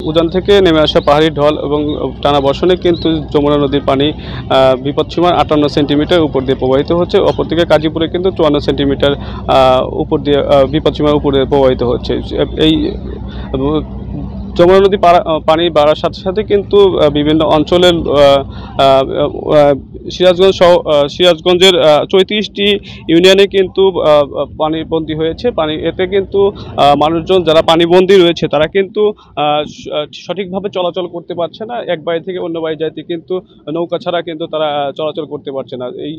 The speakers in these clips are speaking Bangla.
উজান থেকে নেমে আসা পাহাড়ি ঢল এবং টানা বর্ষণে কিন্তু যমুনা নদীর পানি বিপদসীমার ৫৮ সেন্টিমিটার উপর দিয়ে প্রবাহিত হচ্ছে। অপরদিকে গাজীপুরে কিন্তু ৫৪ সেন্টিমিটার উপর দিয়ে বিপদসীমার উপর দিয়ে প্রবাহিত হচ্ছে। এই যমুনা নদী পানি বাড়ার সাথে সাথে কিন্তু বিভিন্ন অঞ্চলের সিরাজগঞ্জ সহ সিরাজগঞ্জের ৩৪টি ইউনিয়নে কিন্তু পানিবন্দী হয়েছে। এতে কিন্তু মানুষজন যারা পানিবন্দী রয়েছে তারা কিন্তু সঠিকভাবে চলাচল করতে পারছে না। এক বাড়ি থেকে অন্য বাড়ি যাইতে কিন্তু নৌকা ছাড়া কিন্তু তারা চলাচল করতে পারছে না। এই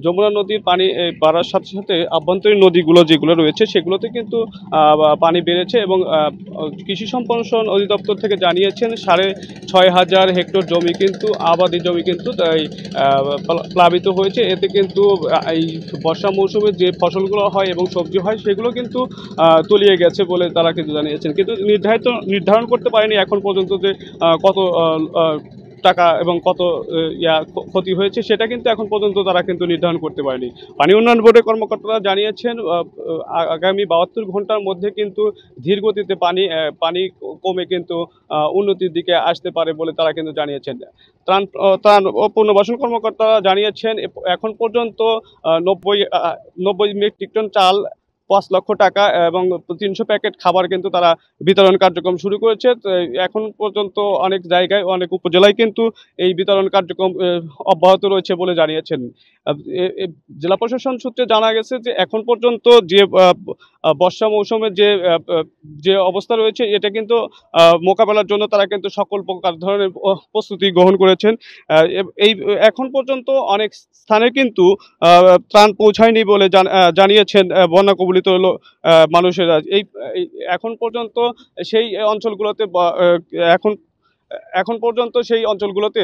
যমুনা নদীর পানি বাড়ার সাথে সাথে আভ্যন্তরীণ নদীগুলো যেগুলো রয়েছে সেগুলোতে কিন্তু পানি বেড়েছে এবং কৃষি সম্প্রসারণ অধিদপ্তর থেকে জানিয়েছেন ৬,৫০০ হেক্টর জমি কিন্তু আবাদি জমি কিন্তু প্লাবিত হয়েছে। এতে কিন্তু এই বর্ষা মৌসুমে যে ফসলগুলো হয় এবং সবজি হয় সেগুলো কিন্তু তলিয়ে গেছে বলে তারা কিন্তু জানিয়েছেন। কিন্তু নির্ধারণ করতে পারেনি এখন পর্যন্ত যে কত টাকা এবং কত ক্ষতি হয়েছে সেটা কিন্তু এখন পর্যন্ত তারা কিন্তু নির্ধারণ করতে পারেনি। পানি উন্নয়ন বোর্ডের কর্মকর্তারা জানিয়েছেন আগামী ৭২ ঘন্টার মধ্যে কিন্তু ধীর গতিতে পানি কমে কিন্তু উন্নতির দিকে আসতে পারে বলে তারা কিন্তু জানিয়েছেন। ত্রাণ ও পুনর্বাসন কর্মকর্তারা জানিয়েছেন এখন পর্যন্ত ৯০ মেট্রিক টন চাল, ৫ লক্ষ টাকা এবং ৩০০ প্যাকেট খাবার কিন্তু তারা বিতরণ কার্যক্রম শুরু করেছে। তো এখন পর্যন্ত অনেক জায়গায় অনেক উপজেলায় কিন্তু এই বিতরণ কার্যক্রম অব্যাহত রয়েছে বলে জানিয়েছেন। জেলা প্রশাসন সূত্রে জানা গেছে যে এখন পর্যন্ত যে বর্ষা মৌসুমের যে অবস্থা রয়েছে এটা কিন্তু মোকাবেলার জন্য তারা কিন্তু সকল প্রকার ধরনের প্রস্তুতি গ্রহণ করেছেন। এই এখন পর্যন্ত অনেক স্থানে কিন্তু ত্রাণ পৌঁছায়নি বলে জানিয়েছেন বন্যা কবলিত মানুষেরা। এখন পর্যন্ত সেই অঞ্চলগুলোতে এখন পর্যন্ত সেই অঞ্চলগুলোতে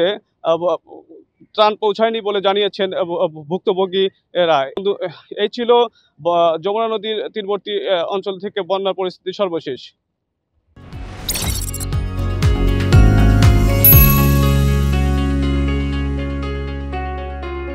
ত্রাণ পৌঁছায়নি বলে জানিয়েছেন ভুক্তভোগীরা। কিন্তু এই ছিল যমুনা নদীর তীরবর্তী অঞ্চল থেকে বন্যার পরিস্থিতি সর্বশেষ।